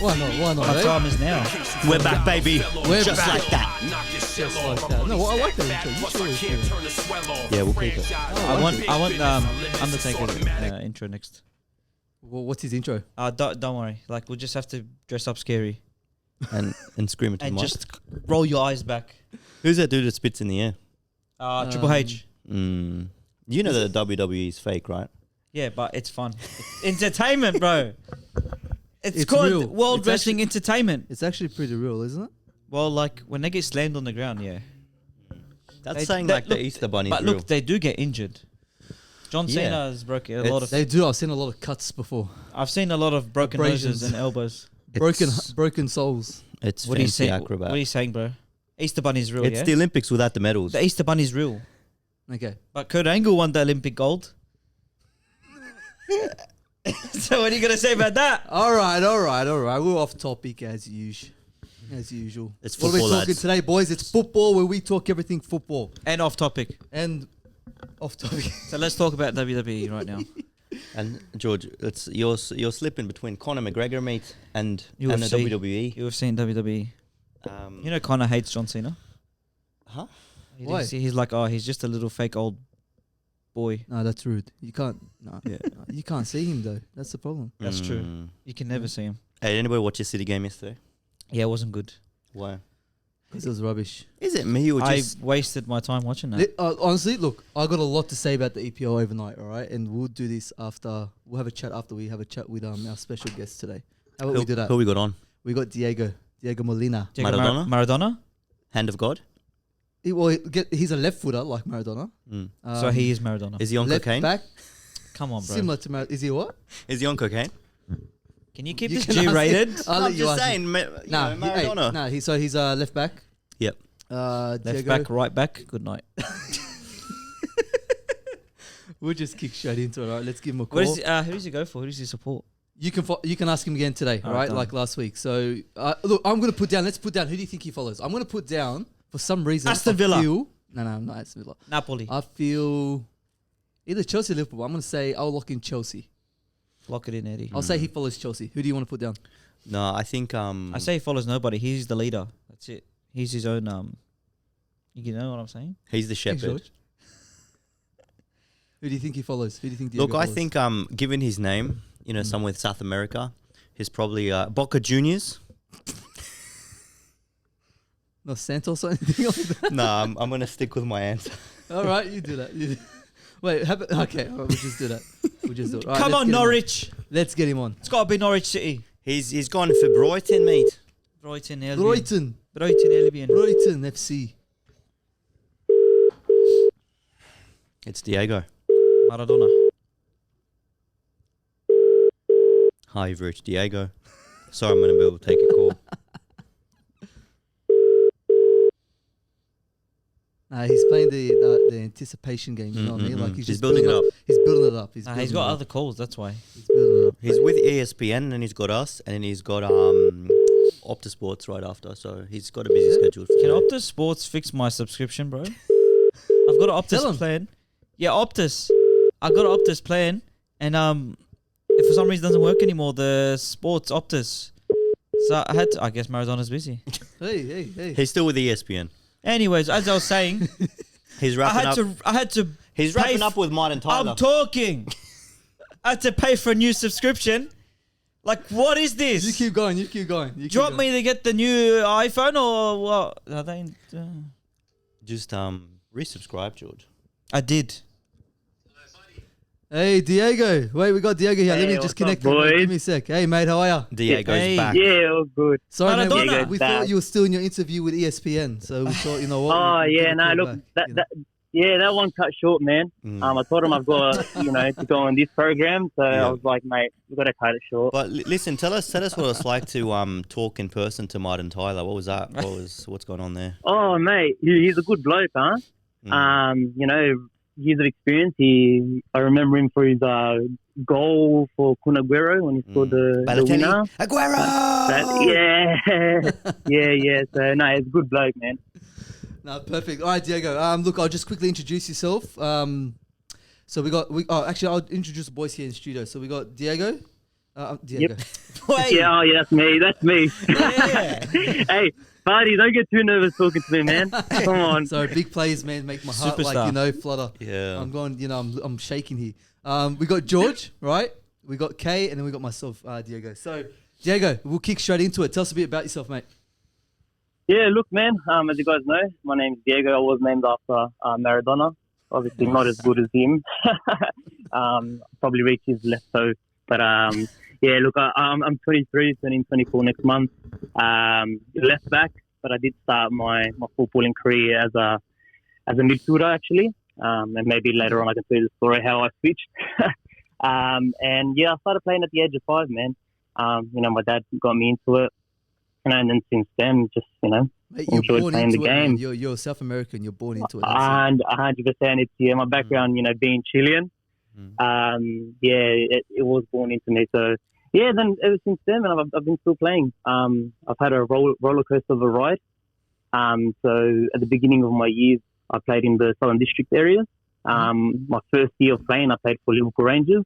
Why not? My time is now. We're back, baby. We're Just back. like that. Just like that. No, I like that intro. You should always do it. Yeah, we'll keep it. I want Undertaker's intro next. Well, what's his intro? Don't worry. Like, we'll just have to dress up scary And scream it to the and mic. just roll your eyes back. Who's that dude that spits in the air? Triple H. You know that the WWE is fake, right? Yeah, but it's fun. It's entertainment, bro. It's It's called real. World It's Wrestling Entertainment. It's actually pretty real, isn't it? Well, like, when they get slammed on the ground, yeah. That's They- saying they- like look, the Easter Bunny's But real. look, they do get injured. John Yeah. Cena has broken a lot of... They do. I've seen a lot of cuts before. I've seen a lot of broken Abrasions. noses and elbows. Broken souls. It's What are you fancy saying? acrobat. What are you saying, bro? Easter Bunny's real, It's yeah? the Olympics without the medals. The Easter Bunny's real. Okay. But Kurt Angle won the Olympic gold. So what are you going to say about that? All right. We're off topic as usual. It's What are we football, talking lads. today, boys? It's football, where we talk everything football. And off topic. And off topic. So let's talk about WWE right now. And George, it's you're slipping between Conor McGregor, mate, and the UFC. WWE. UFC and WWE. You know Conor hates John Cena? Huh? Why? He's like, oh, he's just a little fake old boy. No, that's rude. You can't. No, Yeah, you can't see him though. That's the problem. that's true. You can never see him. Hey, anybody watch your City game yesterday? Yeah, it wasn't good. Why? Because it was rubbish. Is it me or I just... wasted my time watching that. Honestly, look, I got a lot to say about the EPL overnight. All right, and we'll do this after. We'll have a chat after we have a chat with our special guest today. How about we do that? Who we got on? We got Diego Molina. Diego Maradona? Maradona? Hand of God? He's a left footer like Maradona. So he is Maradona. Is he on left cocaine? back, Come on, bro. similar to Maradona. Is he what? Is he on cocaine? Can you keep You this can ask G-rated? him. I'll let I'm you just ask him. saying, Maradona. He's left back. Yep. Left Diego, back, right back. Good night. We'll just kick straight into it. All right, let's give him a call. Who does he go for? Who does he support? You can ask him again today, all All right, right? done. Like last week. So look, I'm gonna put down. Let's put down. Who do you think he follows? I'm gonna put down for some reason. Aston Villa. No, not Aston Villa. Napoli. I feel either Chelsea or Liverpool. I'm gonna say I'll lock in Chelsea. Lock it in, Eddie. I'll say he follows Chelsea. Who do you want to put down? No, I think... I say he follows nobody. He's the leader. That's it. He's his own. You know what I'm saying? he's the Thanks, shepherd. George. Who do you think he follows? Who do you think? Diego Look, I follows? think given his name, somewhere in South America, he's probably Boca Juniors. no Santos or anything like that. No, I'm going to stick with my answer. All right, you do that. Wait, okay, all right, we'll just do that. We'll just do it. All right, Come let's on, get him Norwich. Let's get him on. It's got to be Norwich City. He's gone for Brighton, mate. Brighton, Albion. Brighton Albion. FC. It's Diego. Maradona. Hi, you've reached Diego. Sorry, I'm going to be able to take a call. He's playing the anticipation game. You know what I mean? Like he's just building it up. He's building it up. He's building got it up. other calls, that's why. He's building it up. He's with ESPN, and he's got us, and then he's got Optus Sports right after. So he's got a busy schedule. For Can today. Optus Sports fix my subscription, bro? I've got an Tell him. Optus plan. Yeah, Optus. I got an Optus plan, and if for some reason it doesn't work anymore, the sports Optus. So I had to. I guess Maradona's busy. Hey. He's still with ESPN. Anyways, as I was saying, He's I wrapping had up. to. I had to. He's pay wrapping up with Martin Tyler. I'm talking. I had to pay for a new subscription. Like, what is this? You keep going. You keep going. Do you want me to get the new iPhone or what? Are they? Just resubscribe, George. I did. Hey, Diego. Wait, we got Diego here. Hey, Let me just what's connect. up, boys? Give me a sec. Hey, mate, how are you? Diego's Hey. back. Yeah, all good. Sorry, man. Maradona. We thought you were still in your interview with ESPN, so we thought, you know what? Oh, we'll yeah, give a no, call look, back, you know. that one cut short, man. I told him I've got, to go on this program, so Yeah. I was like, mate, we've got to cut it short. But listen, tell us what it's like to talk in person to Martin Tyler. What was that? What's going on there? Oh, mate, he's a good bloke, huh? Years of experience. I remember him for his goal for Kun Aguero when he scored the winner. Aguero! Yeah. So, no, he's a good bloke, man. No, perfect. All right, Diego. Look, I'll just quickly introduce yourself. So actually, I'll introduce the boys here in the studio. So we got Diego. Diego. Wait. Yeah, that's me. That's me. Yeah. Hey, Buddy, don't get too nervous talking to me, man. Come on. So big plays, man, make my heart Superstar. flutter. Yeah. I'm going, I'm shaking here. We got George, right? We got Kay, and then we got myself, Diego. So, Diego, we'll kick straight into it. Tell us a bit about yourself, mate. Yeah, look, man, as you guys know, my name's Diego. I was named after Maradona. Obviously not as good as him. Probably reach his left toe. But, yeah, look, I'm 23, turning 24 next month. Left back, but I did start my footballing career as a midfielder, actually. And maybe later on I can tell you the story how I switched. And, yeah, I started playing at the age of 5, man. My dad got me into it. And then since then, just, Mate, you're enjoyed born playing into the it, game. man. You're South American. You're born into it. And 100%, it's my background, being Chilean. It was born into me. So, yeah, then ever since then, man, I've been still playing. I've had a roller coaster of a ride. So at the beginning of my years, I played in the Southern District area. My first year of playing, I played for Liverpool Rangers.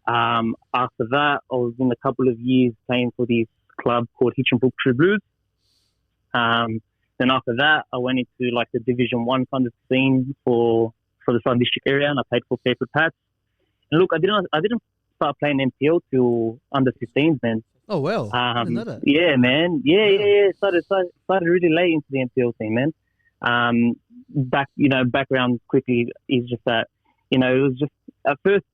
After that, I was in a couple of years playing for this club called Hitchinbrook True Blues. Then after that, I went into like the Division 1 kind of scene for the Southern District area, and I played for Fairfield Pats. And look, I didn't start playing NPL till under 15s, man. Oh, well. I didn't know that. Yeah, man. Yeah. Started really late into the NPL team, man. Background quickly is just that, it was just at first,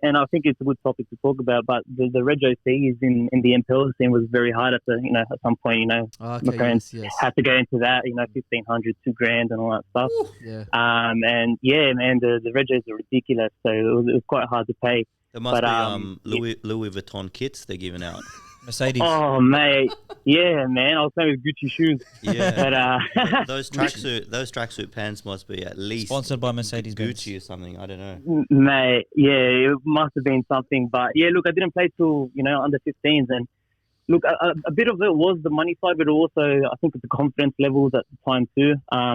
and I think it's a good topic to talk about, but the Rego fees in the NPL scene was very hard at some point, my parents had to go into that, 1,500, $2,000 and all that stuff. Ooh, yeah. And yeah, man, the Regos are ridiculous, so it was quite hard to pay. There must be Louis Vuitton kits they're giving out. Mercedes. Oh, mate. Yeah, man. I was playing with Gucci shoes. Yeah. But, those tracksuit pants must be at least Sponsored by Mercedes Gucci or something. I don't know. Mate, yeah, it must have been something. But, yeah, look, I didn't play till, under 15s. And, look, a bit of it was the money side, but also I think the confidence levels at the time too. I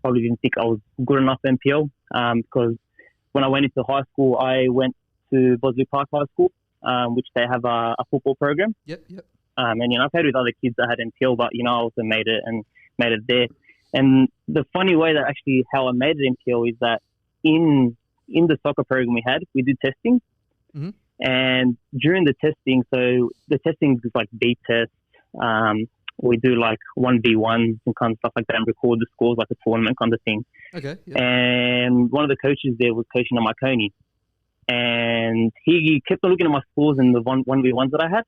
probably didn't think I was good enough for NPL because when I went into high school, I went to Bosley Park High School. Which they have a football program. Yep. And, I played with other kids that had NPL, but, I also made it there. And the funny way that actually how I made it NPL is that in the soccer program we did testing. Mm-hmm. And during the testing, so the testing is like beat tests. We do like 1v1s and kind of stuff like that and record the scores like a tournament kind of thing. Okay. Yep. And one of the coaches there was coaching at Marconi. And he kept on looking at my scores in the 1v1s that I had,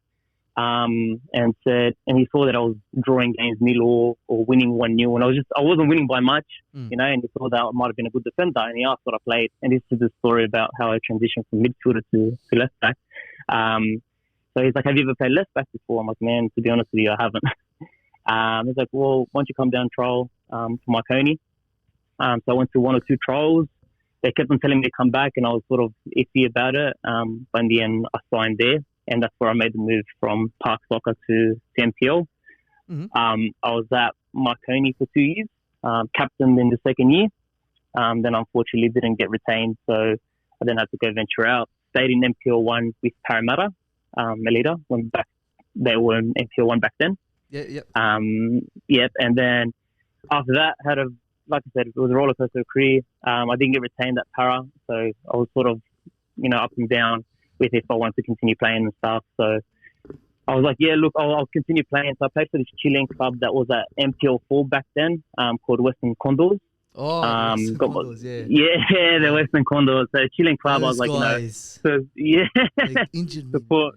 and he saw that I was drawing games nil or winning 1-0, and I wasn't winning by much, and he thought that I might have been a good defender, and he asked what I played, and this is the story about how I transitioned from midfielder to left back. So he's like, "Have you ever played left back before?" I'm like, "Man, to be honest with you, I haven't." He's like, "Well, why don't you come down trial for Marconi?" So I went to 1 or 2 trials. They kept on telling me to come back, and I was sort of iffy about it. But in the end, I signed there, and that's where I made the move from park soccer to NPL. Mm-hmm. I was at Marconi for 2 years, captained in the second year. Then unfortunately didn't get retained, so I then had to go venture out. Stayed in NPL 1 with Parramatta, Melita, went back. They were in NPL 1 back then. Yep. And then after that, like I said, it was a roller coaster career. I didn't get retained at Para, so I was sort of, up and down with if I wanted to continue playing and stuff. So I was like, yeah, look, I'll continue playing. So I played for this Chilean club that was at NPL4 back then, called Western Condors. Oh, Western Condors, yeah. Yeah, the Western Condors. So Chilean club, Those I was like, guys, so yeah. They injured me. Support.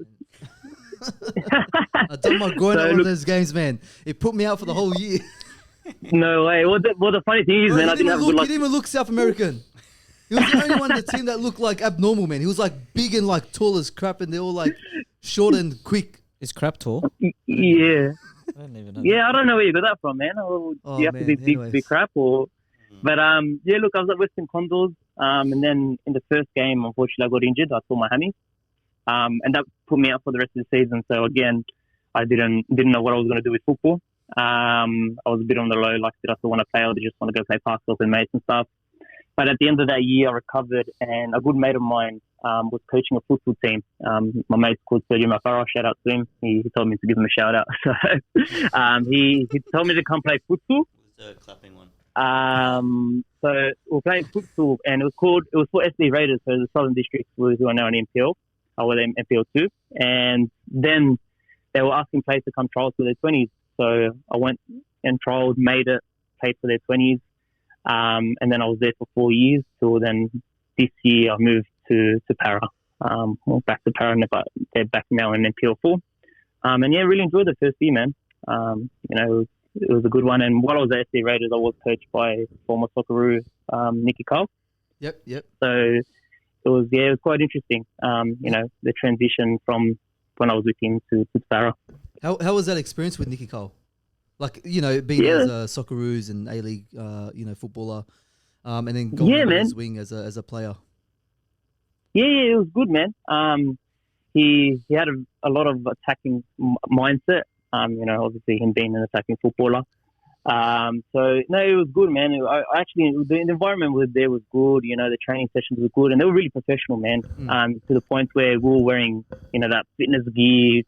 I done my groin at one of those games, man. It put me out for the whole year. No way. Well, the funny thing is, man, I didn't have good luck. He didn't even look South American. He was the only one in the team that looked like abnormal, man. He was like big and like tall as crap, and they're all like short and quick. Is crap tall? Yeah. I don't even know. Yeah, I don't know where you got that from, man. Do you have to be big to be crap, or? But yeah, look, I was at Western Condors, and then in the first game, unfortunately, I got injured. I tore my hammy, and that put me out for the rest of the season. So again, I didn't know what I was going to do with football. I was a bit on the low, like, did I still want to play or did I just want to go play park with mates and stuff? But at the end of that year, I recovered, and a good mate of mine was coaching a football team. My mate's called Sergio Mafaro. Shout out to him. He told me to give him a shout out. So he told me to come play football. The clapping one. So we were playing football, and it was for SD Raiders, so the Southern Districts who are now in NPL, or in NPL2. And then they were asking players to come trials for their 20s. So I went and trialed, made it, played for their 20s. And then I was there for 4 years. So then this year I moved to Para. Back to Para, but they're back now in NPL4. And yeah, really enjoyed the first year, man. It was a good one. And while I was at SD Raiders, I was coached by former Socceroo, Nicky Cole. Yep. So it was quite interesting. The transition from when I was with him to Para. How was that experience with Nicky Cole? Like, being as a Socceroos and A-League, footballer, and then going on his wing as a player. Yeah, it was good, man. He had a lot of attacking mindset. Obviously him being an attacking footballer. It was good, man. The environment there was good. The training sessions were good, and they were really professional, man. To the point where we were wearing, that fitness gear,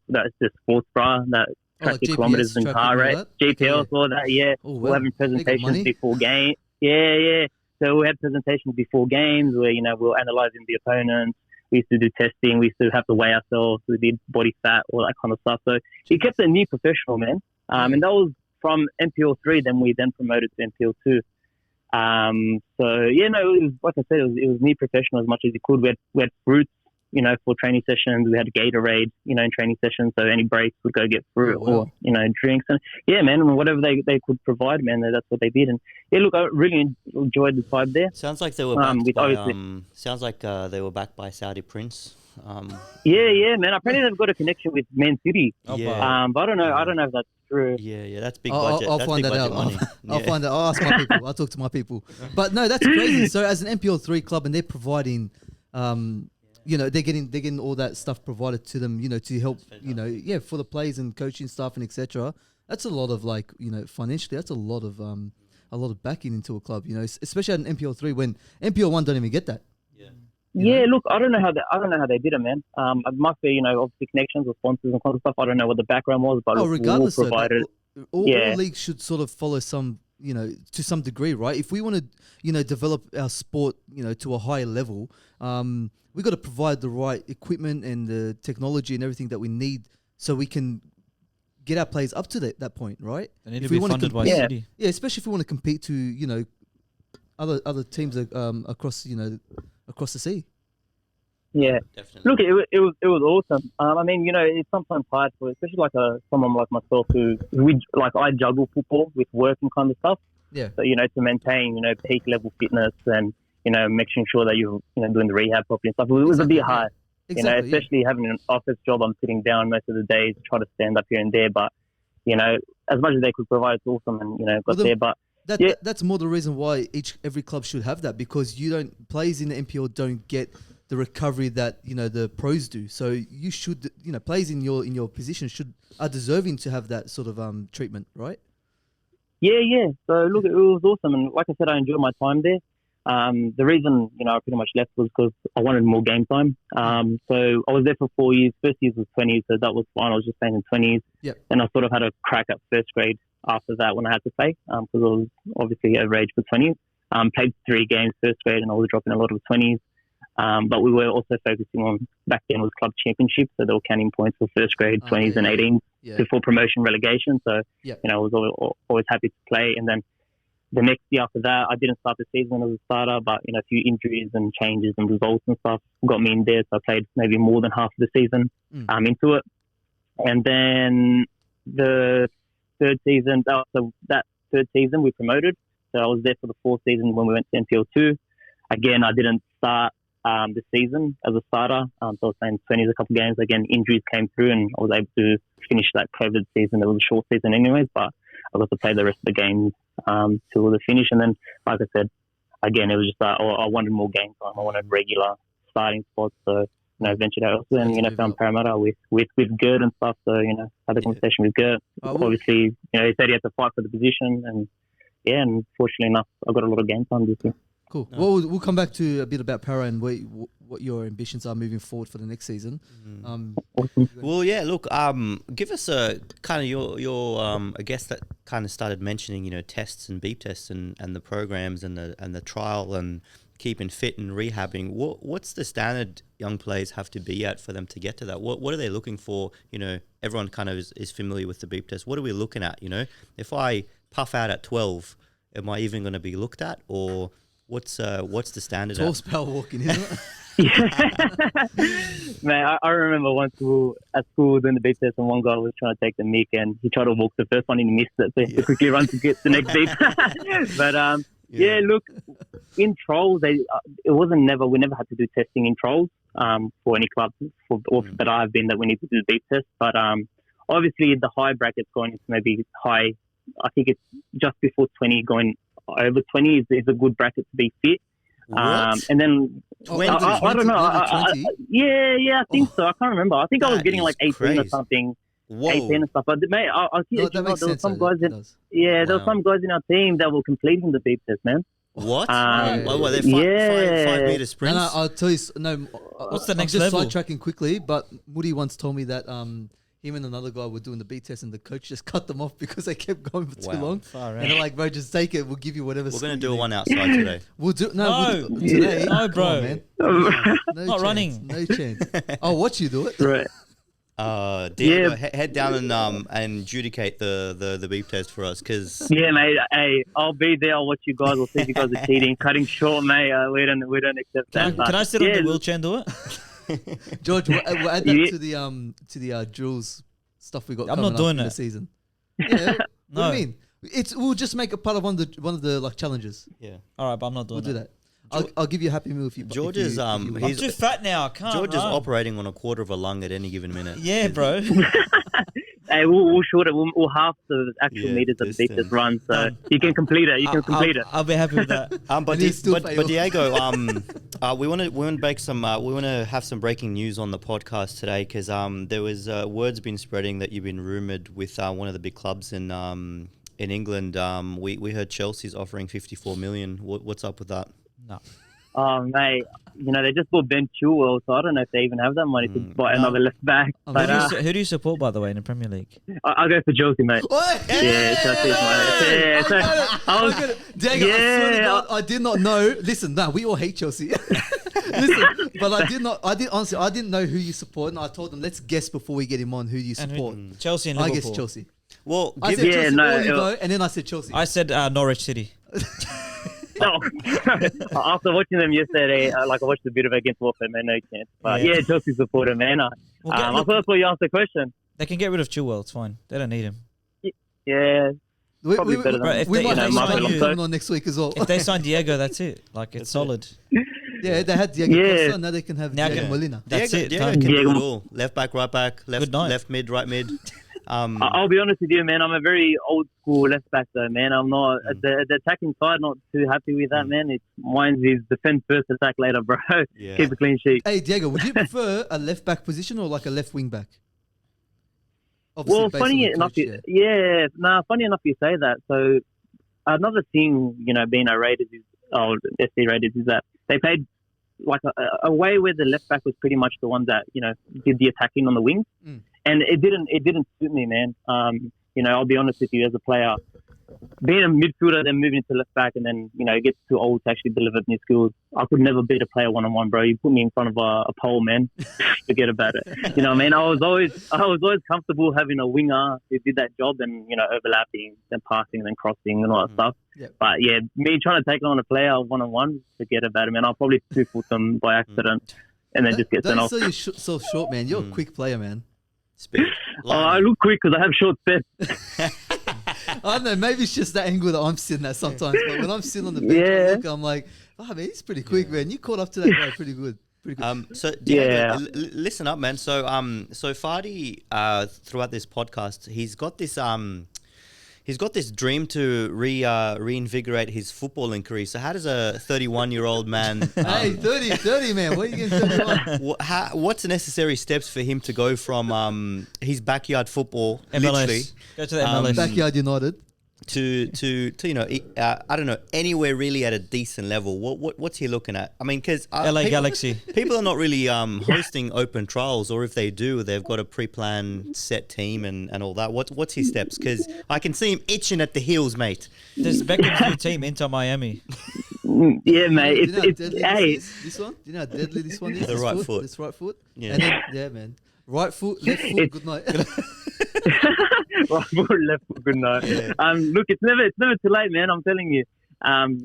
that's the sports bra, that track your kilometers and car rate, GPS, all that. Yeah, we're having presentations before game. Yeah. So we had presentations before games where we were analysing the opponents. We used to do testing. We used to have to weigh ourselves. We did body fat, all that kind of stuff. So he kept it new professional, man. And that was from NPL3. Then we promoted to NPL2. It was, like I said, it was new professional as much as you could. We had fruits, for training sessions. We had Gatorade, in training sessions. So any breaks would go get fruit or drinks. And yeah, man, whatever they could provide, man, that's what they did. And yeah, look, I really enjoyed the vibe there. Sounds like they were backed by they were backed by Saudi Prince. Yeah, man. Apparently they've got a connection with Man City. But I don't know if that's true. Yeah, that's big budget. I'll find that out. I'll find out. I'll ask my people. I'll talk to my people. But no, that's crazy. So as an NPL3 club, and they're providing, they're getting all that stuff provided to them, to help, for the players and coaching staff and etc. That's a lot of financially, that's a lot of backing into a club, especially at an NPL3 when NPL1 don't even get that. Yeah, look, I don't know how they did it, man. It must be, obviously connections or sponsors and kind of stuff. I don't know what the background was, but regardless, all leagues should sort of follow some, to some degree, right? If we want to, develop our sport, to a higher level, we got to provide the right equipment and the technology and everything that we need so we can get our players up to that point, right? They need to be funded by City. Yeah, especially if we want to compete to, other teams across the sea. Yeah, definitely. Look, it was awesome. It's sometimes hard for, especially someone like myself who I juggle football with work and kind of stuff. Yeah. So to maintain peak level fitness and making sure that you're doing the rehab properly and stuff. It was a bit hard. Exactly, especially having an office job. I'm sitting down most of the days, try to stand up here and there. But as much as they could provide, it's awesome, and there. But that's more the reason why every club should have that, because players in the NPL don't get the recovery that the pros do. So you should players in your position are deserving to have that sort of treatment, right? Yeah. So look, it was awesome, and like I said, I enjoyed my time there. The reason I pretty much left was because I wanted more game time. So I was there for 4 years. First year was 20s, so that was fine. I was just playing in 20s. Yep. And I sort of had a crack at first grade after that when I had to play, because I was obviously overage for 20s. Played 3 games first grade, and I was dropping a lot of 20s. But we were also focusing on, back then was club championships, so they were counting points for first grade, 20s and 18s before promotion relegation. So, I was always happy to play. And then the next year after that, I didn't start the season as a starter, but a few injuries and changes and results and stuff got me in there. So I played maybe more than half of the season into it. And then the third season, that third season we promoted. So I was there for the 4th season when we went to NPL2. Again, I didn't start the season as a starter. So I was playing 20s a couple of games. Again, injuries came through and I was able to finish that COVID season. It was a short season anyways, but I got to play the rest of the games till the finish. And then, like I said, again, it was just I wanted more game time. I wanted regular starting spots. So, ventured out and, found Parramatta with Gert and stuff. So, had a conversation with Gert. Obviously, he said he had to fight for the position. And, and fortunately enough, I got a lot of game time this year. Cool. Well, we'll come back to a bit about Para and what your ambitions are moving forward for the next season. Well, yeah. Look, give us a kind of your I guess that kind of started mentioning, you know, tests and beep tests and the programs and the trial and keeping fit and rehabbing. What's the standard young players have to be at for them to get to that? What are they looking for? You know, everyone kind of is familiar with the beep test. What are we looking at? You know, if I puff out at 12, am I even going to be looked at, or what's the standard? 12 spell walking, isn't it? Man, I remember at school doing the beep test, and one guy was trying to take the mic, and he tried to walk the first one and he missed it, so he had to quickly run to get the next beep. But yeah, look, in trials, we never had to do testing in trials for any club that I've been that we need to do the beep test. But obviously the high brackets going into maybe high, I think it's just before 20, going over 20 is a good bracket to be fit. And then I don't know. I think so. I can't remember. I think I was getting like 18 or something. Whoa. 18 and stuff. But mate, there were some guys there were some guys in our team that were completing the beep test, man. What? They're 5 meter sprints. No, I'll tell you. What's the next level? level? Just sidetracking quickly, but Moody once told me that him and another guy were doing the beep test, and the coach just cut them off because they kept going for too long. And they're like, "Bro, just take it. We'll give you whatever." We're gonna do one outside today. We'll do today. No, bro. On, man. Not chance, running. No chance. I'll watch you do it. Right. Diego, head down and adjudicate the beep test for us, because mate. Hey, I'll be there. I'll watch you guys. I'll see if you guys are cheating. Cutting short, mate. We don't accept that. Can I sit on the wheelchair and do it? George, we'll add that to the drills stuff we got. I'm coming not doing up in it. the season. Yeah. No. What do you mean? We'll just make it part of one of the like challenges. Yeah. All right, but I'm not doing We'll do that. I'll give you a happy meal if you. George is I'm too fat now. I can't. George run. is operating on a quarter of a lung at any given minute. Yeah, bro. Hey, we'll short it. We'll half the actual meters of the beep test run, so you can complete it. I'll be happy with that. But Diego, we want to make some. We want to have some breaking news on the podcast today, because there was words been spreading that you've been rumored with one of the big clubs in England. We heard Chelsea's offering 54 million. What's up with that? No. Oh, mate, you know, they just bought Ben Chilwell, so I don't know if they even have that money to buy another left back. But, who do you support, by the way, in the Premier League? I'll go for Chelsea, mate. Yeah, Chelsea, mate. Yeah, so I swear to God, I did not know. Listen, we all hate Chelsea. Listen, but I didn't know who you support, and I told them, let's guess before we get him on who you support. Chelsea and Liverpool. I guess Chelsea. Well, I said Chelsea, and then I said Chelsea. I said Norwich City. No. After watching them yesterday, I watched a bit of it against Watford, man, no chance. But yeah, Chelsea supporter, man. I thought that's why you asked the question. They can get rid of Chilwell, it's fine. They don't need him. Yeah. We might have Martin coming on next week as well. If they sign Diego, that's it. Like, it's solid. Yeah, they had Diego Costa, now they can have Diego Molina. That's it. Diego can do it all. Left back, right back, left mid, right mid. I'll be honest with you, man. I'm a very old school left back, though, man. I'm not at the attacking side. Not too happy with that, man. Mine is defend first, attack later, bro. Yeah. Keep a clean sheet. Hey, Diego, would you prefer a left back position or like a left wing back? Obviously, well, funny enough, you say that. So another thing, you know, being a Raiders SC Raiders is that they played like a way where the left back was pretty much the one that, you know, did the attacking on the wings. And it didn't suit me, man. You know, I'll be honest with you, as a player, being a midfielder, then moving to left back, and then, you know, it gets too old to actually deliver new skills. I could never beat a player one-on-one, bro. You put me in front of a pole, man. Forget about it. You know what I mean? I was always comfortable having a winger who did that job, and, you know, overlapping, then passing, then crossing, and all that stuff. Yep. But yeah, me trying to take on a player one-on-one, forget about it, man. I'll probably two-foot them by accident, and then just get sent off. Don't sell yourself short, man. You're a quick player, man. I look quick because I have short steps. I don't know, maybe it's just that angle that I'm sitting at sometimes, but when I'm sitting on the bench, I'm like, oh, man, he's pretty quick, man. You caught up to that guy pretty good. So Diego, listen up, man. So Fadi, throughout this podcast, he's got this dream to reinvigorate his footballing career. So how does a 31-year-old man... hey, 30, man. What are you getting 31? What's the necessary steps for him to go from his backyard football, MLS. literally... Go to the MLS. Backyard United. to I don't know, anywhere really at a decent level? What's he looking at? I mean, because LA Galaxy. People are not really hosting open trials, or if they do, they've got a pre-planned set team and all that. What's his steps? Because I can see him itching at the heels, mate. There's Beckham's new team, Inter Miami. Yeah, mate. This one? Do you know how deadly this one is? The right foot. This right foot. Yeah. And then, yeah, man. Right foot, left foot. Good night. Right foot, left foot, good night. Yeah. Look, it's never too late, man. I'm telling you.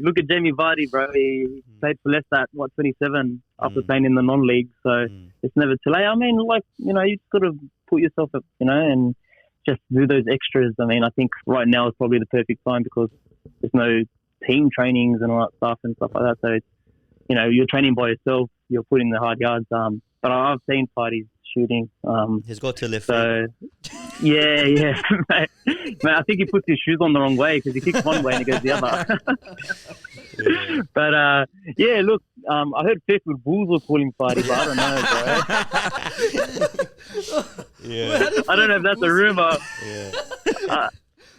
Look at Jamie Vardy, bro. He played for Leicester at 27 after playing in the non-league. So it's never too late. I mean, like, you just got to put yourself up, and just do those extras. I mean, I think right now is probably the perfect time because there's no team trainings and all that stuff and stuff like that. So it's, you're training by yourself. You're putting the hard yards. But I've seen parties shooting. He's got to lift. So, yeah, mate. I think he puts his shoes on the wrong way because he kicks one way and he goes the other. Yeah. But yeah, look, I heard Fairfield Bulls were calling party, but I don't know, bro. Yeah. I don't know if that's a rumor. Yeah.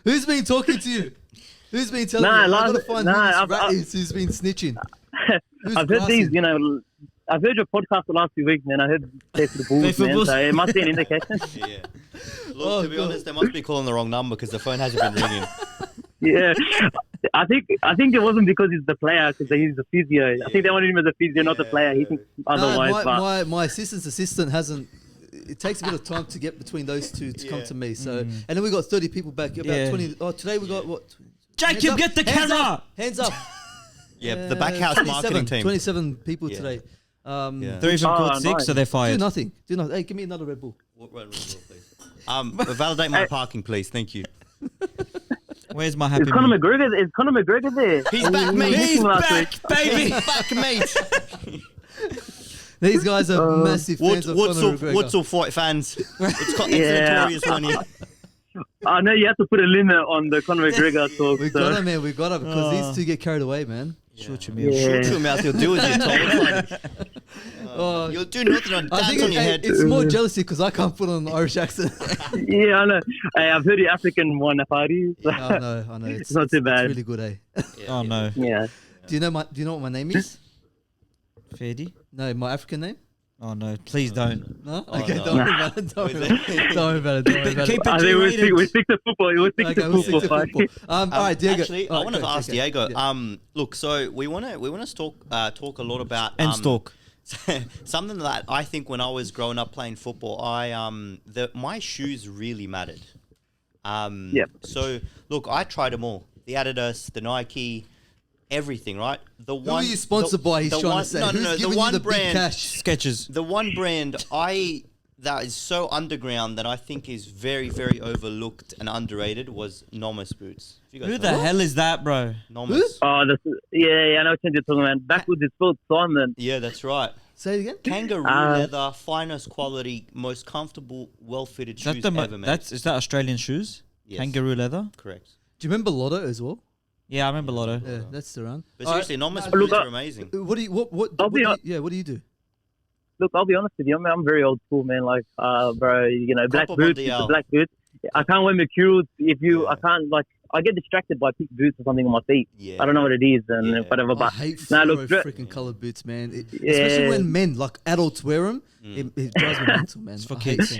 Who's been talking to you? Who's been telling you? I've got to find who's been snitching. I've heard these, I've heard your podcast the last few weeks, man. I heard Fairfield Bulls, man. So it must be an indication. Yeah. Look, to be honest, they must be calling the wrong number because the phone hasn't been ringing. Yeah, I think it wasn't because he's the player, because he's a physio. I think they wanted him as a physio, not the player. He thinks otherwise. My assistant hasn't. It takes a bit of time to get between those two to come to me. So and then we got 30 people back. About 20. Oh, today we got what? Jacob, get the camera. Hands up. Yeah, the backhouse marketing team. 27 people today. 3 of them caught 6, so they're fired. Do nothing. Hey, give me another Red Bull. What Red Bull, please? Validate my parking, please. Thank you. Where's my happy? Is Conor McGregor there? He's back, mate. He's back, baby. He's back, mate. These guys are massive fans of Conor McGregor. What's all fight fans? It's notorious one here. I know you have to put a limit on the Conor McGregor talk. We got him, man. We got him because these two get carried away, man. Shut your mouth. Shut your mouth. You'll do as you're told. You'll do nothing on dance on your head. It's more jealousy because I can't put on an Irish accent. Yeah, I know. Hey, I've heard the African one party. So I know. It's not too bad. It's really good, eh? Oh no. Yeah. Do you know what my name is? Ferdy? No, my African name. Oh no! Please don't. No. Oh, Okay, no. don't worry about it. Don't worry about it. Keep it I think G-rated. we stick to football. We'll stick to football. All right, Diego. Actually, I want to ask Diego. Yeah. Look, so we want to talk a lot about And stalk. something that I think when I was growing up playing football, my shoes really mattered. Yep. So look, I tried them all: the Adidas, the Nike, everything. Right. Who are you sponsored by? He's trying to say. No, Who's giving the one you the big brand. cash? Sketches. The one brand that is so underground that I think is very, very overlooked and underrated was Nomus boots. You guys Who know the that? hell is that, bro? Nomus. Oh, yeah, I know what you're talking about. Backwards, it's spelled Simon. Yeah, that's right. Say it again. Kangaroo leather, finest quality, most comfortable, well-fitted shoes ever made. Is that Australian shoes? Yes. Kangaroo leather? Correct. Do you remember Lotto as well? Yeah, I remember Lotto. Yeah, that's the round. But seriously, Nomus Look, boots are amazing. What do you do? Look, I'll be honest with you. I'm very old school, man. Like, bro, black Copper boots, Mondial. it's black boots. I can't wear mercurials I can't, I get distracted by pink boots or something on my feet. Yeah. I don't know what it is and whatever. I But hate look, freaking coloured boots, man. Especially when men, like adults, wear them. It drives me mental, man. It's for kids.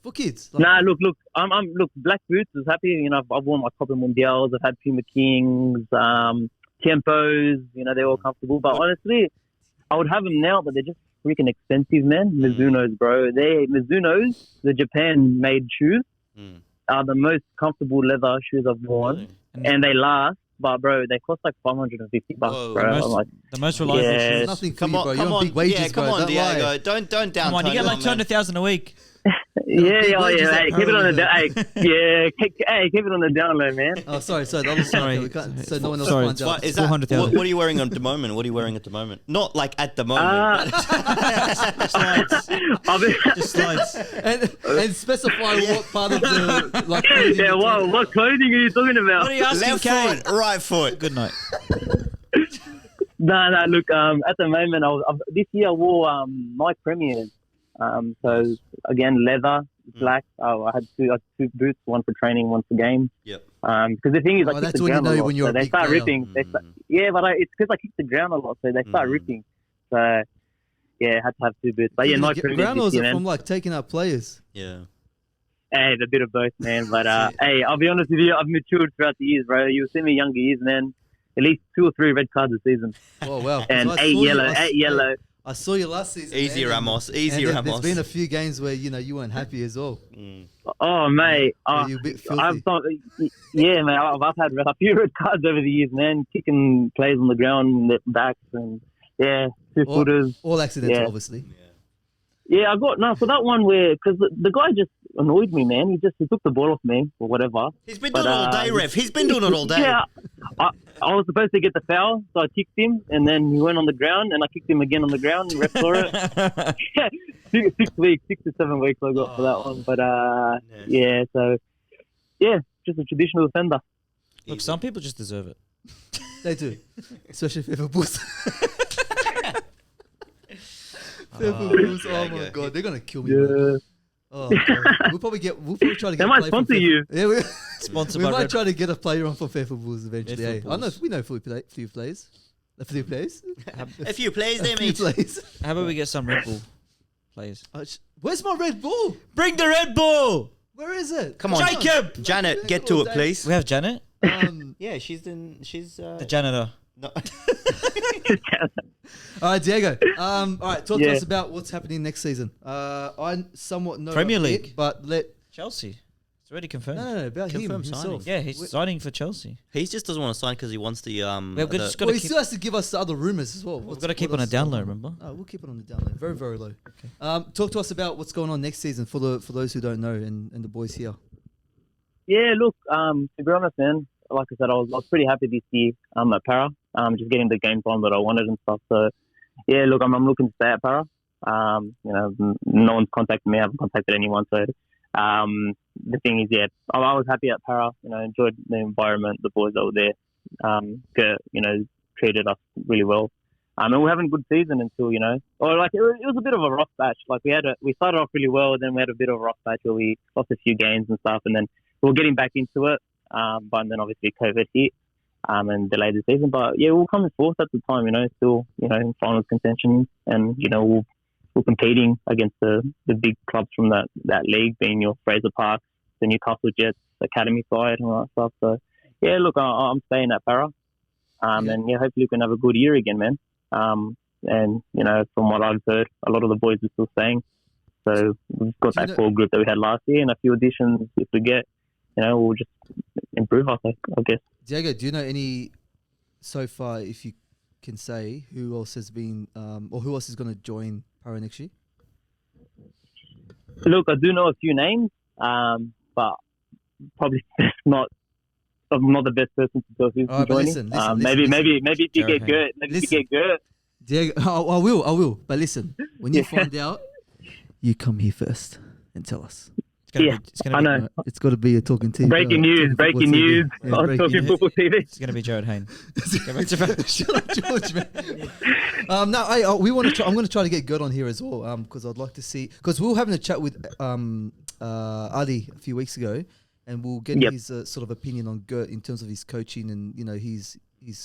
For kids. Like, look, I'm black boots is happy. I've worn my Copper Mondials. I've had Puma Kings, Tempos. They're all comfortable. But honestly, I would have them now, but they're just freaking expensive, man. Mizuno's, bro. Mizuno's, the Japan-made shoes, are the most comfortable leather shoes I've worn, and they last. But bro, they cost like $550, Whoa. bro. The most reliable shoes. nothing for Come you, on, bro. come You're on on. big wages, Yeah, come bro. on, Don't lie. Diego. Don't down. Come on, you get like 200,000 a week. Yeah. Hey, keep it on the Hey, keep it on the down low, man. Oh, sorry. The other Sorry. side. We can't, so no one else Sorry. finds out. Is that, 400,000. what are you wearing at the moment? Not like at the moment. Just slides. And specify what part of the like. clothing Yeah, you're talking what clothing are you talking about? What are you asking, Left Kane? foot, right foot. Good night. No, look, at the moment, this year I wore Nike Premiers. So again, leather, black. I had two boots, one for training, one for game. Yep. Because the thing is, I kick that's the when you ground a know lot, when you're so a they big start player. ripping. It's because I kick the ground a lot, so they start ripping. So yeah, I had to have 2 boots. But yeah, no Premier ground this or is year, it man. from like taking out players? Yeah. Hey, a bit of both, man. But hey, I'll be honest with you, I've matured throughout the years, bro. You'll see me younger years, man. At least 2 or 3 red cards a season. Oh wow! And I 8 saw you- yellow, I- 8 yellow. I saw you last season. Easy, man, Ramos. and Easy, there's Ramos. been a few games where you weren't happy as well. Oh, mate. You're a bit filthy. Yeah, man. I've had a few red cards over the years, man. Kicking players on the ground, backs, and yeah, 2-footers. All accidental, obviously. Yeah, so that one where, because the guy just annoyed me, man. He took the ball off me or whatever. He's been doing it all day, ref. He's been doing it all day. Yeah, I was supposed to get the foul, so I kicked him, and then he went on the ground, and I kicked him again on the ground, and ref saw it. 6 weeks, 6 to 7 weeks I got for that one. But yeah, so yeah, just a traditional offender. Look, some people just deserve it. They do, especially Fever Bulls. Fever Bulls. Oh my god, they're gonna kill me. Man. Oh, God. We'll probably try to get. They might sponsor you. Yeah, we Sponsored might by try to get a player on for Fever Bulls eventually. Red Eh? Bull I know Bulls. we know a few players. A few players. A few plays there, A few mate. players. How about we get some Red Bull players? Where's my Red Bull? Bring the Red Bull! Where is it? Come on, Jacob! Janet, get to it, please. We have Janet, Yeah, she's the janitor. no. All right, Diego. All right, talk to Yeah. us about what's happening next season. I somewhat know Premier a bit, League. but Chelsea. It's already confirmed. no, about him Confirmed himself. signing. Yeah, he's signing for Chelsea. He just doesn't want to sign because he wants the We've just got Well, to he keep, still has to give us the other rumors as well. we've got to keep on a down low, remember? Oh, we'll keep it on the down low, very, very low. Okay. Talk to us about what's going on next season for those who don't know and the boys here. Yeah, look, to be honest, man, like I said, I was pretty happy this year at Para. Just getting the game time that I wanted and stuff. So, yeah, look, I'm looking to stay at Para. No one's contacted me. I haven't contacted anyone. So, the thing is, yeah, I was happy at Para. Enjoyed the environment, the boys that were there. Treated us really well. And we're having a good season until, it was a bit of a rough patch. Like we started off really well, then we had a bit of a rough patch where we lost a few games and stuff, and then we were getting back into it. But then obviously COVID hit and delayed the season. But yeah, we'll come in fourth at the time, still, in finals contention, and we're competing against the big clubs from that league, being your Fraser Park, the Newcastle Jets, Academy side, and all that stuff. So yeah, look, I'm staying at Para, and yeah, hopefully we can have a good year again, man. And from what I've heard, a lot of the boys are still staying. So we've got that core group that we had last year, and a few additions if we get. We'll just improve, I guess. Diego, do you know any so far, if you can say, who else has been, or who else is going to join Para next year? Look, I do know a few names, but probably not. I'm not the best person to tell who's joining. Listen, maybe if you get Gert, Diego, I will. But listen, when you find out, you come here first and tell us. I know. It's got to be a talking TV. Breaking news. Yeah, I'm talking football TV. It's going to be Jared Hayne. Go back to Shut up, George, man. I'm going to try to get Gert on here as well, because I'd like to see, because we were having a chat with Ali a few weeks ago, and we'll get his sort of opinion on Gert in terms of his coaching and his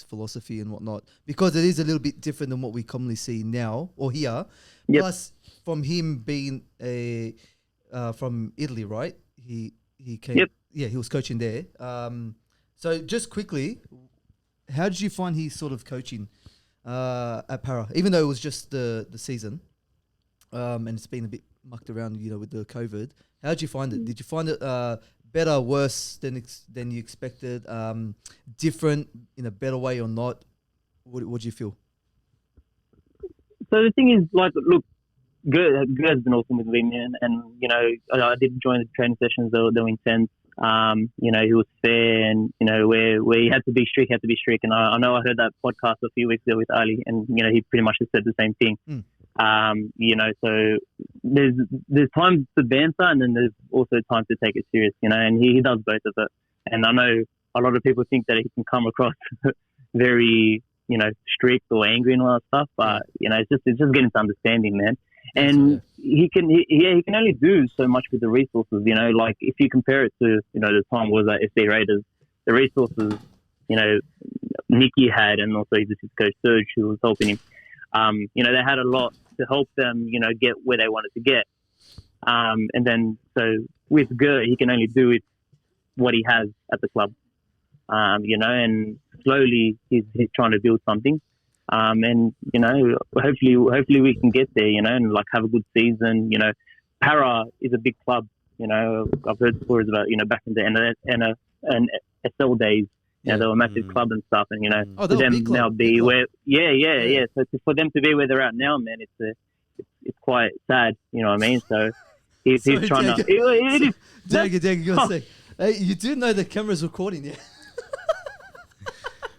philosophy and whatnot, because it is a little bit different than what we commonly see now or here. Plus, from him being from Italy, right? He came. Yeah, he was coaching there. So just quickly, how did you find his sort of coaching at Para? Even though it was just the season, and it's been a bit mucked around, with the COVID. How did you find it? Did you find it better, worse than you expected? Different in a better way or not? What do you feel? So the thing is, look. Gert's been awesome with me, man. And, I did join the training sessions. They were intense. He was fair, and, where he had to be strict, And I know I heard that podcast a few weeks ago with Ali, and, he pretty much just said the same thing. So there's times to banter, and then there's also time to take it serious, and he does both of it. And I know a lot of people think that he can come across very, strict or angry and all that stuff, but, it's just getting to understanding, man. And he can only do so much with the resources, like if you compare it to, the time was at FC Raiders, the resources, Nicky had, and also his assistant coach Serge, who was helping him. They had a lot to help them, get where they wanted to get. And then, so with Gert, he can only do with what he has at the club, and slowly he's trying to build something. And, hopefully we can get there, and like have a good season. Para is a big club. I've heard stories about, back in the SL days, they were a massive club and stuff. And, for them now be where, So for them to be where they're at now, man, it's quite sad. You know what I mean? So he's trying to. It is. Diego, you're sick. Hey, you do know the camera's recording, yeah?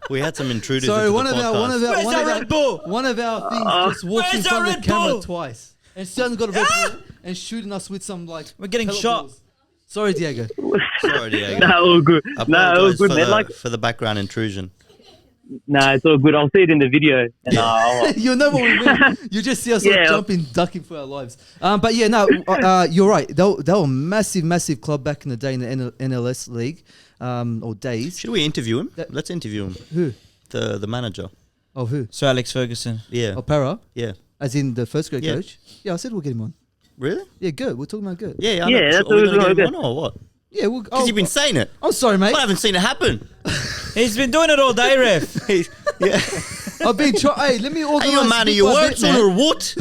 We had some intruders. Sorry, into one the of podcast. one of our things just walked in front of the camera twice, and Stan's got a Red Bull and shooting us with some we're getting shot. Balls. Sorry, Diego. Sorry, Diego. No, all good. All good, man. For the background intrusion. Nah, it's all good. I'll see it in the video. And, you'll know what we mean. You just see us jumping, ducking for our lives. But yeah, no, you're right. They were a massive club back in the day in the NLS league, or days. Should we interview him? Let's interview him. Who? The manager. Oh, who? Sir Alex Ferguson. Yeah. Oh, Para? Yeah. As in the first grade coach? Yeah, I said we'll get him on. Really? Yeah, good. We're talking about good. Yeah, that's what we're going to get good. him on or what? Yeah, because you've been saying it. I'm sorry, mate. I haven't seen it happen. He's been doing it all day, ref. Yeah. I've been trying. Hey, let me organise. Are you a man of your words or what?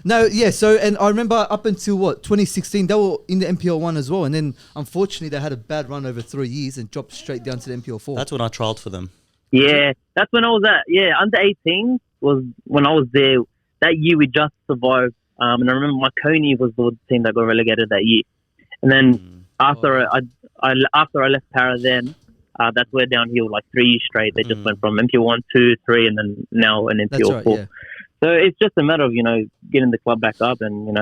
No, yeah. So, and I remember up until 2016, they were in the NPL1 as well, and then unfortunately they had a bad run over 3 years and dropped straight down to the NPL4. That's when I trialled for them. Yeah, that's when I was at. Yeah, under 18 was when I was there. That year we just survived. And I remember Marconi was the team that got relegated that year. And then after I left Para, then that's where downhill, like 3 years straight. They just went from NPL1, 2, 3, and then now an NPL4. Right, yeah. So it's just a matter of getting the club back up and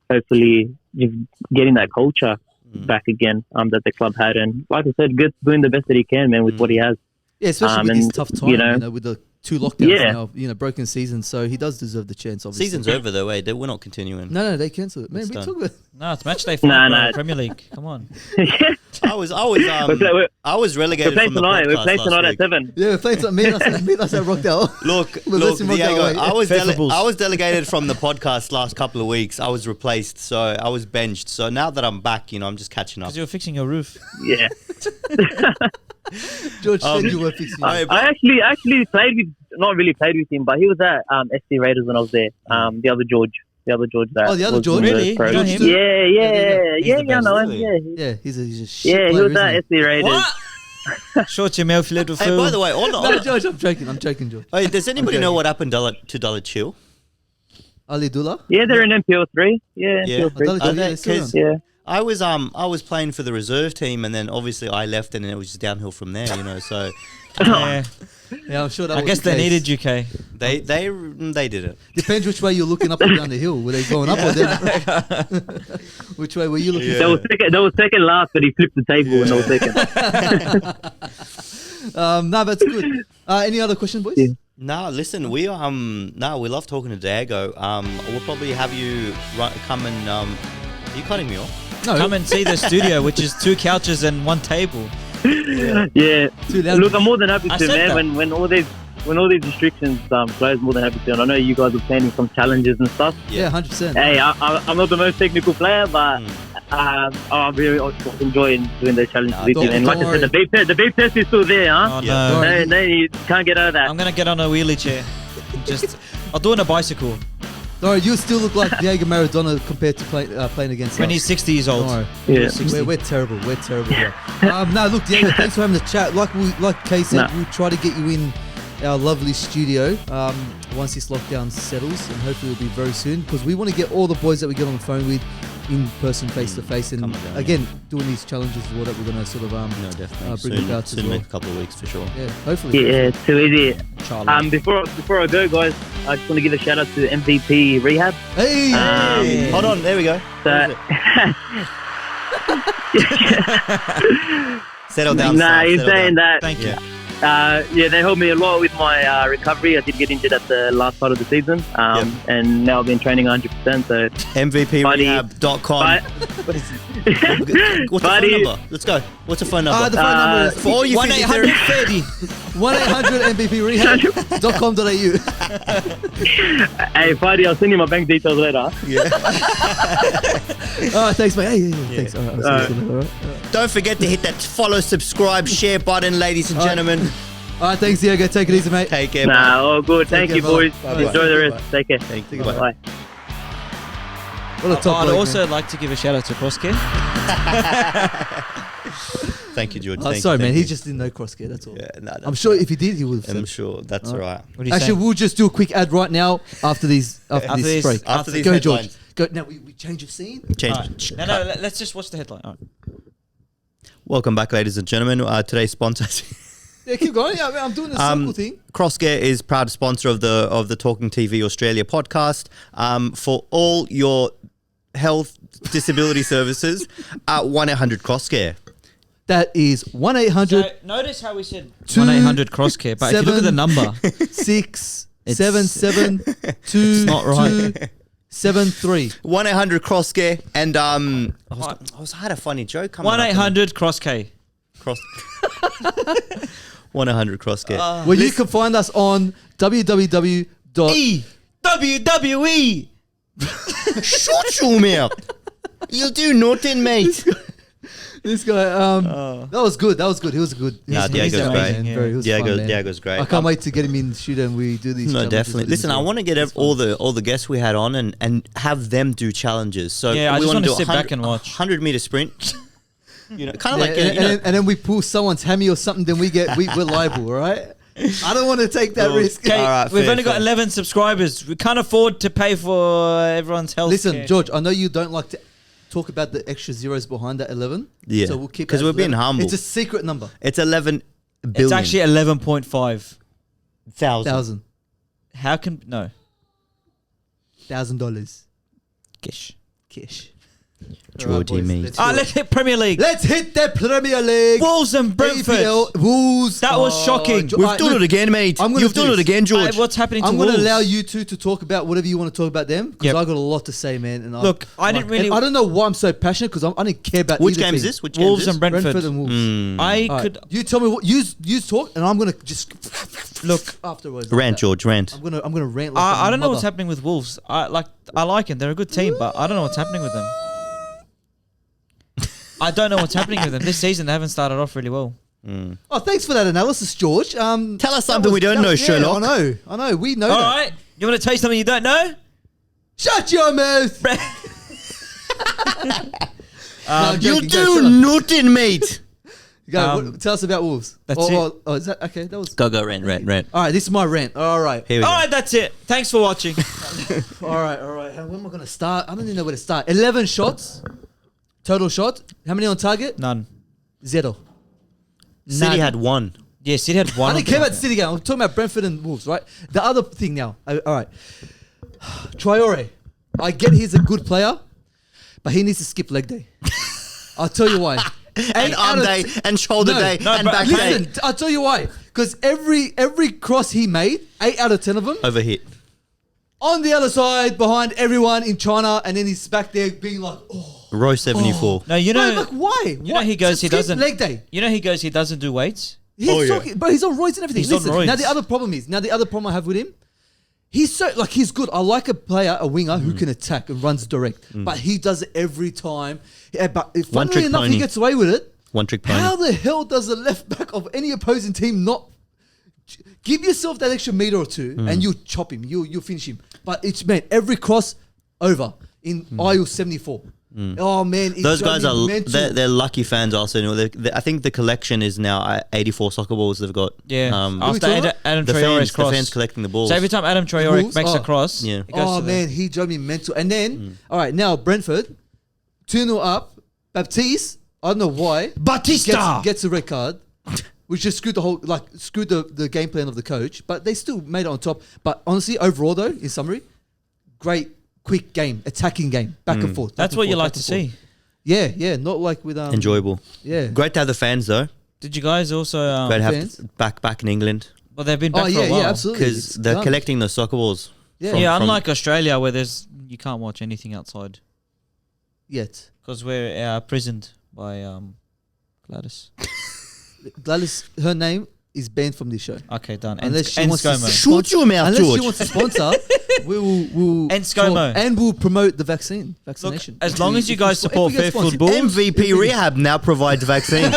hopefully just getting that culture back again that the club had. And like I said, Gert's doing the best that he can, man, with what he has. Yeah, especially with this tough time, with the 2 lockdowns now, broken seasons. So he does deserve the chance, obviously. Season's over, though, eh? We're not continuing. No, they cancelled it. Man, we talk about No, it's match day 5, Premier League. Come on. I was relegated from the podcast. We're playing tonight at 7. Yeah, we're playing tonight. Meet us at Rockdale. Look, Diego, I was delegated from the podcast last couple of weeks. I was replaced, so I was benched. So now that I'm back, I'm just catching up. Because you were fixing your roof. Yeah. George said you were fixing. I actually not really played with him, but he was at SC Raiders when I was there. The other George. The other George? Really? You know him? Yeah, I know him. Yeah, he's a shit he player, was at SC Raiders. What? Short your mouth, little fool. Hey, by the way, no, George, I'm joking, George. Hey, does anybody know what happened to Dollar Chill? Ali Dullah? Yeah, they're in NPL3. Yeah, NPL3. Yeah. I was playing for the reserve team, and then obviously I left, and then it was just downhill from there. So yeah, I'm sure that. I guess they needed UK. They did it. Depends which way you're looking up or down the hill. Were they going up or down? Which way were you looking? Yeah. That was second last, but he flipped the table and that was second. No, that's good. Any other questions, boys? Yeah. No, listen, we love talking to Diego. We'll probably have you come and are you cutting me off? No. Come and see the studio, which is 2 couches and 1 table. Yeah. Look, I'm more than happy to, man. When all these restrictions close, more than happy to. And I know you guys are planning some challenges and stuff. Yeah, 100%. Hey, I'm not the most technical player, but I'm really enjoying doing those challenges with you. And like I said, the beep test is still there, huh? Oh, no. No, you can't get out of that. I'm gonna get on a wheelie chair. I'll do it on a bicycle. No, you still look like Diego Maradona compared to playing against when he's 60 years old. Yeah. We're terrible. Yeah. No, look, Diego, thanks for having the chat. Like Kay said, we'll try to get you in our lovely studio once this lockdown settles, and hopefully it'll be very soon, because we want to get all the boys that we get on the phone with in person, face to face, and again doing these challenges is what we're going to sort of bring about as well. In a couple of weeks for sure. Yeah, hopefully. Yeah, too easy. Before I go, guys, I just want to give a shout out to MVP Rehab. Hey, hold on, there we go. So, settle down. Nah, he's saying that. Thank you. They helped me a lot with with my recovery. I did get injured at the last part of the season, and now I've been training 100%. So MVPrehab.com. What's the phone number? Let's go. What's the phone number? The phone number is for all you 1-800-30. 1-800-MVPrehab.com.au. Hey, Buddy, I'll send you my bank details later. Yeah. Thanks, mate. Hey, thanks. All right. Don't forget to hit that follow, subscribe, share button, ladies and gentlemen. All right, thanks, Diego. Take it easy, mate. Take care. All good. Thank you, boys. Bye-bye. Enjoy the rest. Take care. Thank you. Bye. What a top I'd bloke, also man. like to give a shout out to Crosscare. Thank you, George. Sorry, man. He just didn't know crosscare. That's all. Yeah, I'm sure if he did, he would have said. I'm sure that's all right. What are you Actually, saying? we'll just do a quick ad right now after this break. After these Go, headlines. George. Go. Now we change of scene. Change. No, let's just watch the headline. All right. Welcome back, ladies and gentlemen. Today's sponsor. Yeah, keep going. Yeah, I'm doing the circle thing. Crosscare is proud sponsor of the Talking TV Australia podcast. For all your health disability services, 1-800-CROSSCARE. That is 1-800. So notice how we said 1-800-CROSSCARE, but if you look at the number, 677 not right. 73. 1-800-CROSSCARE. And I had a funny joke coming up. 1-800-CROSS-K. 1-800-CROSSCARE. Well, you can find us on www. WWE. Shut your mouth. You'll do nothing, mate. This guy, that was good. He was good. Nah, Diego's amazing, great. yeah. He was fun, man. Diego's great. I can't wait to get him in the studio and we do these. No, challenges definitely. with Listen, him. I want to get all the guests we had on and have them do challenges. So Yeah, I we just want wanna to do sit back and watch. 100-meter sprint. Kind of like and then we pull someone's hammy or something, then we're liable, all right? I don't want to take that risk. Okay, All right, we've fair, only got fair. 11 subscribers. We can't afford to pay for everyone's health. Listen, George, I know you don't like to talk about the extra zeros behind that 11. Yeah. So we'll keep 'Cause it we're as being 11. humble. It's a secret number. It's 11 billion. It's actually 11.5. $1,000. How can no? $1,000 Gish. cash. Georgie mate. Let's hit Premier League. Let's hit the Premier League. Wolves and Brentford. APL, Wolves. That was shocking. We've done it again, mate. I'm gonna You've do done it this. again, George. What's happening to I'm Wolves? going to allow you two to talk about whatever you want to talk about them because Yep. I got a lot to say, man. And Look, I didn't really. I don't know why I'm so passionate because I didn't care about Which either game is team. this? Which game Wolves is this? and Brentford. And Wolves. I All right, could you tell me what you talk, and I'm gonna just look. afterwards. Rant, George, rant. I'm gonna rant. Like I don't know what's mother. happening with Wolves. I like them. They're a good team, but I don't know what's happening with them. I don't know what's happening with them this season. They haven't started off really well. Oh, thanks for that analysis, George. Tell us something we don't know, Sherlock. I know. We know All that. right, you want to tell you something you don't know? Shut your mouth. I'm You joking. Go, do shut up. nothing, mate. Go, tell us about Wolves. That's it. Oh, is that okay? That was. Go, rant. All right, this is my rant. All right. Here we All go. right, that's it. Thanks for watching. All right. When am I gonna start? I don't even know where to start. 11 shots. Total shot. How many on target? None. Zero. City None. had one. Yeah, City had one. I didn't care about the City game. I'm talking about Brentford and Wolves, right? The other thing now. All right. Traore. I get he's a good player, but he needs to skip leg day. I'll tell you why. And arm day, and shoulder day, and back day. Listen, I'll tell you why. Because every cross he made, 8 out of 10 of them, Overhit. on the other side, behind everyone in China, and then he's back there being like, oh. Row 74. No, you know. Bro, like, why? You know he goes. He Skip doesn't. leg day. You know he goes. He doesn't do weights. He's talking, but he's on roids and everything. He's on Listen, now roids. the other problem I have with him, he's good. I like a player, a winger who can attack and runs direct, but he does it every time. Yeah, but funnily trick enough, he pony. gets away with it. One trick pony. How the hell does the left back of any opposing team not give yourself that extra meter or two and you chop him, you finish him? But it's every cross over in aisle 74. Oh man, Those guys are mental. they're lucky fans. Also, I think the collection is now 84 soccer balls they've got. Yeah. Who we After talking Adam The Traore's fans, cross. the fans collecting the balls. So every time Adam Traore Wolves? makes Oh. a cross, Yeah. it goes Oh to man, he drove me mental. And then, all right, now Brentford, 2-0 up. Baptiste, I don't know why, Batista. gets a red card, which just screwed the game plan of the coach. But they still made it on top. But honestly, overall though, in summary, great, quick game, attacking game, back and forth. That's what you like to see. Yeah, not like with Enjoyable. Yeah, Great to have the fans though. Did you guys also? Great to have fans? back in England. But they've been back for a while. Yeah, absolutely. Because they're collecting the soccer balls. Yeah. Unlike Australia where you can't watch anything outside. Yet. Because we're prisoned by Gladys. Gladys, her name is banned from this show. Okay, done. Unless she wants to Shut your mouth, Unless George. she wants to sponsor, we'll And ScoMo. and we'll promote the vaccination. Look, as long as you guys support Fairfield Bulls, MVP Rehab now provides vaccine.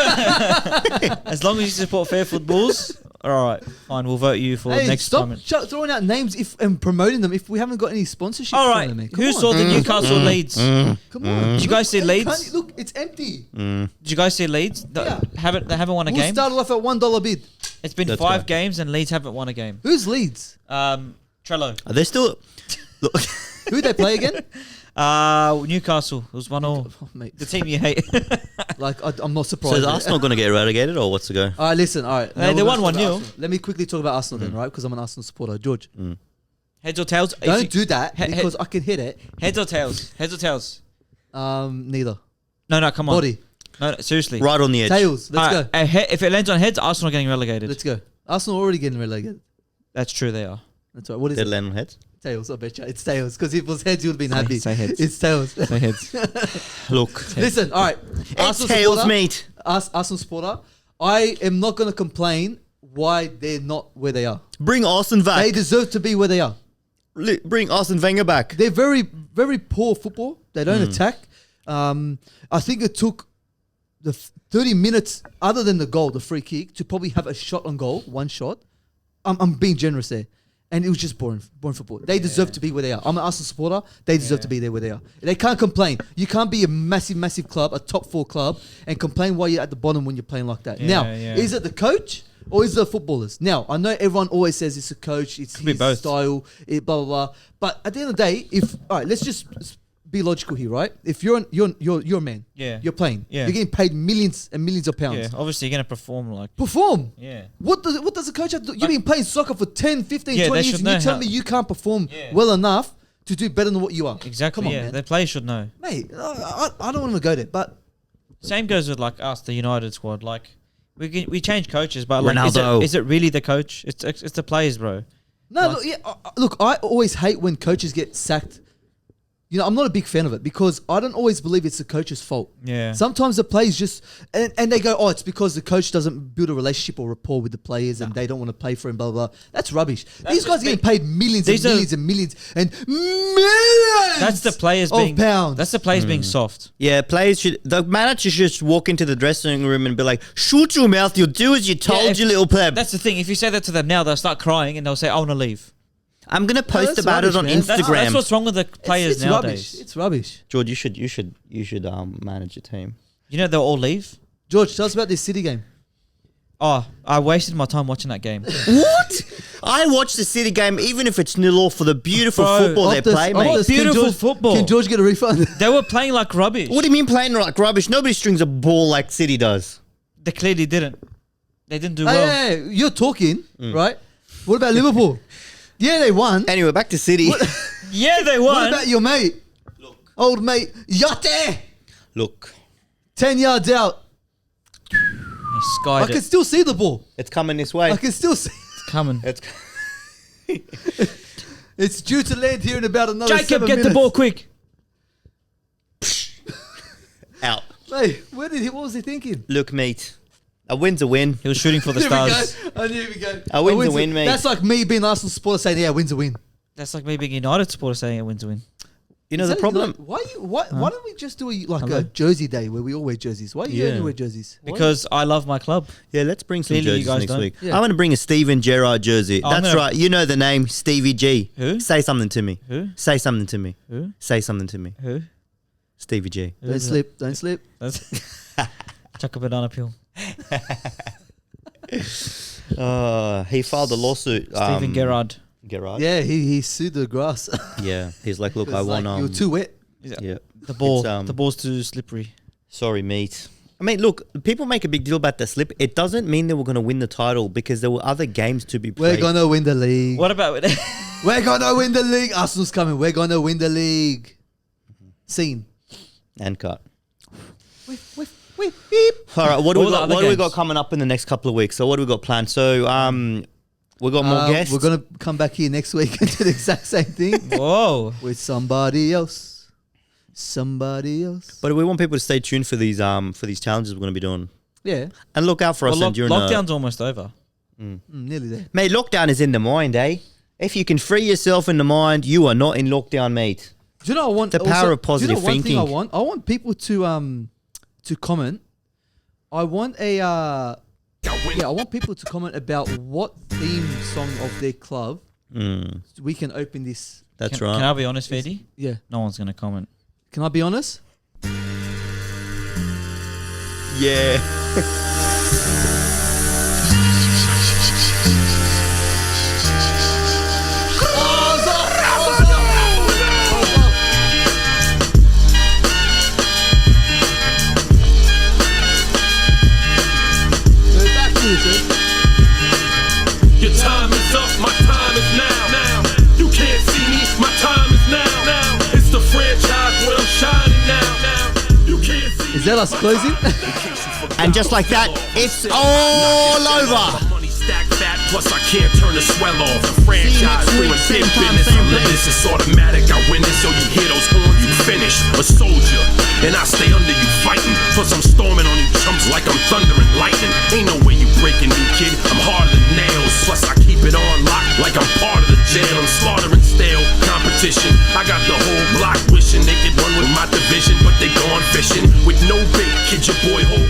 as long as you support Fairfield Bulls, all right, fine. We'll vote you for next stop time. throwing out names and promoting them if we haven't got any sponsorship. All right, from them, who saw the Newcastle Leeds? Come on, Did you guys see Leeds? Look, it's empty. Did you guys see Leeds? They haven't won a We'll game. start off at $1 bid. It's been 5 games and Leeds haven't won a game. Who's Leeds? Trello. Are they still? Look. Who they play again? Newcastle. It was 1-1. Oh, mate. The team you hate. Like I'm not surprised. So is Arsenal going to get relegated or what's the go? All right, listen. All right, They won 1-0. Let me quickly talk about Arsenal then, right? Because I'm an Arsenal supporter. George, Heads or tails? don't do that because I can hit it. Heads or tails? Heads or tails? Neither. No, come on. Body. No, seriously. Right on the edge. Tails. Let's go. If it lands on heads, Arsenal are getting relegated. Let's go. Arsenal already getting relegated. That's true, they are. That's right. What is Did it? land on heads? Tails. I bet you. It's tails. Because if it was heads, you would have been happy. Say heads. It's tails. Say heads. Look. Listen. All right. It's tails, mate. Arsenal supporter. I am not going to complain why they're not where they are. Bring Arsene back. They deserve to be where they are. Bring Arsene Wenger back. They're very, very poor football. They don't attack. I think it took the 30 minutes, other than the goal, the free kick, to probably have a shot on goal, one shot. I'm being generous there. And it was just boring football. They deserve to be where they are. I'm an Arsenal supporter. They deserve to be there where they are. They can't complain. You can't be a massive, massive club, a top 4 club, and complain while you're at the bottom when you're playing like that. Now, is it the coach or is it the footballers? Now, I know everyone always says it's a coach, it's his style, blah, blah, blah. But at the end of the day, all right, let's just be logical here, right? If you're a man, you're playing, you're getting paid millions and millions of pounds. Yeah, obviously you're going to perform Perform. Yeah. What does the coach have to do? You've been playing soccer for 10, 15, 20 years and you tell me you can't perform well enough to do better than what you are. Exactly. Come on, man. The players should know. Mate, I don't want to go there, but same goes with like us, the United squad. Like we change coaches, but like Ronaldo. is it really the coach? It's the players, bro. no, look, I always hate when coaches get sacked. You know, I'm not a big fan of it because I don't always believe it's the coach's fault. Yeah. Sometimes the players just, and they go, it's because the coach doesn't build a relationship or rapport with the players and they don't want to play for him, blah, blah, blah. That's rubbish. These guys are getting paid millions and millions and millions and millions That's the players of being pounds. That's the players being soft. Yeah, the manager should just walk into the dressing room and be like, shut your mouth, you'll do as you told, you little pleb. That's the thing. If you say that to them now, they'll start crying and they'll say, I want to leave. I'm going to post that's about rubbish, it on man. Instagram. That's what's wrong with the players it's nowadays. Rubbish. It's rubbish. George, you should manage your team. You know they'll all leave? George, tell us about this City game. Oh, I wasted my time watching that game. What? I watch the City game even if it's 0-0 for the beautiful football they play, mate. Beautiful football. Can George get a refund? They were playing like rubbish. What do you mean playing like rubbish? Nobody strings a ball like City does. They clearly didn't. They didn't do well. Hey, you're talking, right? What about Liverpool? Yeah, they won. Anyway, back to City. Yeah, they won. What about your mate? Look. Old mate, Yate! Look. 10 yards out. He skied I can still see the ball. It's coming this way. I can still see. It's coming. It's due to land here in about another Jacob, 7 get minutes. the ball quick. Out. Mate, what was he thinking? Look, mate. A win's a win. He was shooting for the Here we stars. go. I knew we go. A win's a win, mate. That's like me being Arsenal supporter saying, yeah, win's a win. That's like me being a United supporter saying a win's a win. You know Is the that problem? like, why don't we just do a jersey day where we all wear jerseys? Why do you only wear jerseys? Why? Because I love my club. Yeah, let's bring some Clearly you jerseys guys next don't. week. Yeah. I'm going to bring a Steven Gerrard jersey. Oh, I'm That's gonna- right. You know the name, Stevie G. Who? Say something to me. Who? Say something to me. Who? Say something to me. Who? Stevie G. Who Don't is slip. Don't slip. That's chuck a banana peel. He filed a lawsuit. Steven Gerrard. Gerrard? Yeah, he sued the grass. Yeah. He's like, look, I It's like, want... you're too wet. yeah. The ball. It's, The ball's too slippery. Sorry, mate. I mean, look, people make a big deal about the slip. It doesn't mean they were going to win the title because there were other games to be played. We're going to win the league. What about We're going to win the league. Arsenal's coming. We're going to win the league. Scene. And cut. Beep. All right, what do All we the got? other What do we got games. coming up in the next couple of weeks? So what do we got planned? So We got more guests. We're gonna come back here next week and do the exact same thing. Whoa. With somebody else. Somebody else. But we want people to stay tuned for these challenges we're going to be doing. Yeah. And look out for us. During lockdown's almost over. Nearly there. Mate, lockdown is in the mind, eh? If you can free yourself in the mind, you are not in lockdown, mate. Do you know what I want? The power of positive thinking. One thing I want people to comment. I want I want people to comment about what theme song of their club so we can open this. That's right. Can I be honest, Fede? Yeah. No one's going to comment. Can I be honest? Yeah. Your time is up, my time is now. You can't see me, my time is now. It's the franchise where I'm shining now. You can't see me. Is that us closing? And just like that, it's all over. Stack fat, plus I can't turn the swell off. The franchise doing big business. I'm the this, it's automatic. I win it, so you hear those horns, you finish. A soldier, and I stay under you fighting. Plus I'm storming on you chumps like I'm thunder and lightning. Ain't no way you breaking me, kid. I'm harder than nails. Plus I keep it on lock like I'm part of the jail. I'm slaughtering stale competition. I got the whole block wishing they could run with my division, but they gone fishing with no bait. Kid, your boy hold